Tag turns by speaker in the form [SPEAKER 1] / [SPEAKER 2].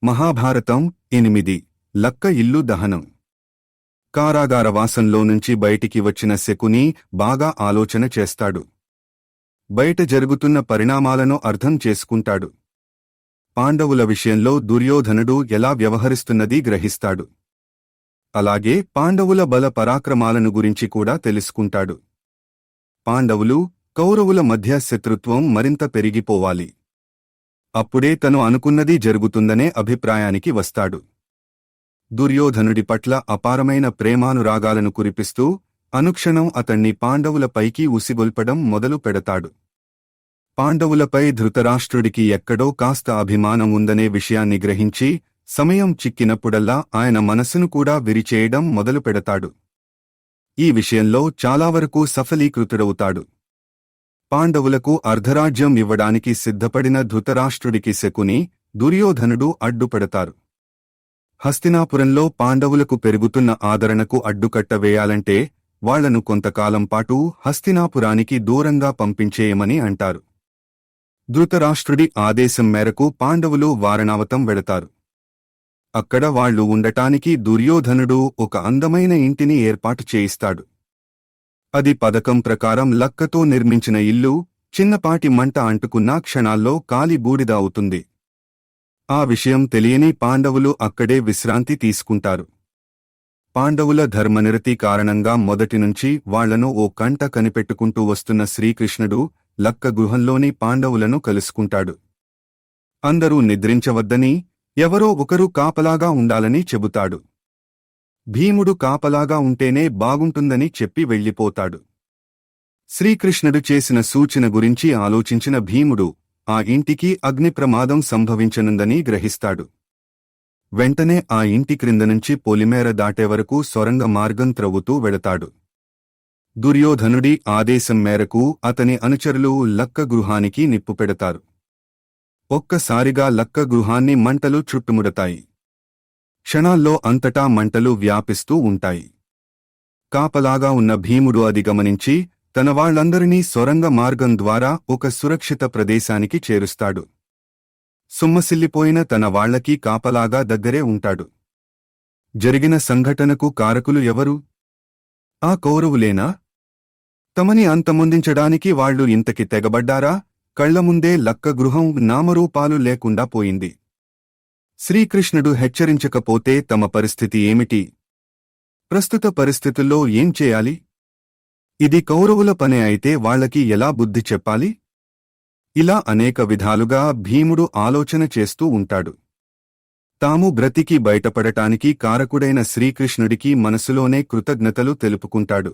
[SPEAKER 1] మహాభారతం 8 లక్క ఇల్లు దహనం. కారాగారవాసంలో నుంచి బయటికి వచ్చిన శకుని బాగా ఆలోచన చేస్తాడు. బయట జరుగుతున్న పరిణామాలను అర్థం చేసుకుంటాడు. పాండవుల విషయంలో దుర్యోధనుడు ఎలా వ్యవహరిస్తున్నది గ్రహిస్తాడు. అలాగే పాండవుల బల పరాక్రమాలను గురించి కూడా తెలుసుకుంటాడు. పాండవులు కౌరవుల మధ్య శత్రుత్వం మరింత పెరిగిపోవాలి. అప్పుడే తను అనుకున్నది జరుగుతుందనే అభిప్రాయానికి వస్తాడు. దుర్యోధనుడి పట్ల అపారమైన ప్రేమానురాగాలను కురిపిస్తూ అనుక్షణం అతణ్ణి పాండవులపైకి ఉసిగొల్పడం మొదలు పెడతాడు. పాండవులపై ధృతరాష్ట్రుడికి ఎక్కడో కాస్త అభిమానం ఉందనే విషయాన్ని గ్రహించి సమయం చిక్కినప్పుడల్లా ఆయన మనసును కూడా విరిచేయడం మొదలు పెడతాడు. ఈ విషయంలో చాలావరకు సఫలీకృతుడవుతాడు. పాండవులకు అర్ధరాజ్యం ఇవ్వడానికి సిద్ధపడిన ధృతరాష్ట్రుడికి శకుని, దుర్యోధనుడు అడ్డుపడతారు. హస్తినాపురంలో పాండవులకు పెరుగుతున్న ఆదరణకు అడ్డుకట్ట వేయాలంటే వాళ్లను కొంతకాలం పాటు హస్తినాపురానికి దూరంగా పంపించేయమని అంటారు. ధృతరాష్ట్రుడి ఆదేశం మేరకు పాండవులు వారణావతం వెడతారు. అక్కడ వాళ్లు ఉండటానికి దుర్యోధనుడు ఒక అందమైన ఇంటిని ఏర్పాటు చేయిస్తాడు. అది పథకం ప్రకారం లక్కతో నిర్మించిన ఇల్లు. చిన్నపాటి మంట అంటుకున్నా క్షణాల్లో కాలి బూడిద అవుతుంది. ఆ విషయం తెలియని పాండవులు అక్కడే విశ్రాంతి తీసుకుంటారు. పాండవుల ధర్మనిరతి కారణంగా మొదటినుంచి వాళ్లను ఓ కంట కనిపెట్టుకుంటూ వస్తున్న శ్రీకృష్ణుడు లక్క గుహంలోని పాండవులను కలుసుకుంటాడు. అందరూ నిద్రించవద్దని, ఎవరో ఒకరు కాపలాగా ఉండాలని చెబుతాడు. భీముడు కాపలాగా ఉంటేనే బాగుంటుందని చెప్పి వెళ్ళిపోతాడు. శ్రీకృష్ణుడు చేసిన సూచన గురించి ఆలోచించిన భీముడు ఆ ఇంటికి అగ్ని ప్రమాదం సంభవించనుందని గ్రహిస్తాడు. వెంటనే ఆ ఇంటి క్రిందనుంచి పొలిమేర దాటే వరకు సొరంగ మార్గం త్రవ్వుతూ వెడతాడు. దుర్యోధనుడి ఆదేశం మేరకు అతని అనుచరులు లక్క గృహానికి నిప్పు పెడతారు. ఒక్కసారిగా లక్క గృహాన్ని మంటలు చుట్టుముడతాయి. క్షణాల్లో అంతటా మంటలు వ్యాపిస్తూ ఉంటాయి. కాపలాగా ఉన్న భీముడు అది గమనించి తన వాళ్లందరినీ సొరంగ మార్గం ద్వారా ఒక సురక్షిత ప్రదేశానికి చేరుస్తాడు. సుమ్మసిల్లిపోయిన తన వాళ్లకి కాపలాగా దగ్గరే ఉంటాడు. జరిగిన సంఘటనకు కారకులు ఎవరు? ఆ కౌరవులేనా? తమని అంతమొందించడానికి వాళ్లు ఇంతకి తెగబడ్డారా? కళ్లముందే లక్క గృహం నామరూపాలు లేకుండా పోయింది. శ్రీకృష్ణుడు హెచ్చరించకపోతే తమ పరిస్థితి ఏమిటి? ప్రస్తుత పరిస్థితుల్లో ఏం చేయాలి? ఇది కౌరవుల పనే అయితే వాళ్లకి ఎలా బుద్ధి చెప్పాలి? ఇలా అనేక విధాలుగా భీముడు ఆలోచన చేస్తూ ఉంటాడు. తాము బ్రతికి బయటపడటానికి కారకుడైన శ్రీకృష్ణుడికి మనసులోనే కృతజ్ఞతలు తెలుపుకుంటాడు.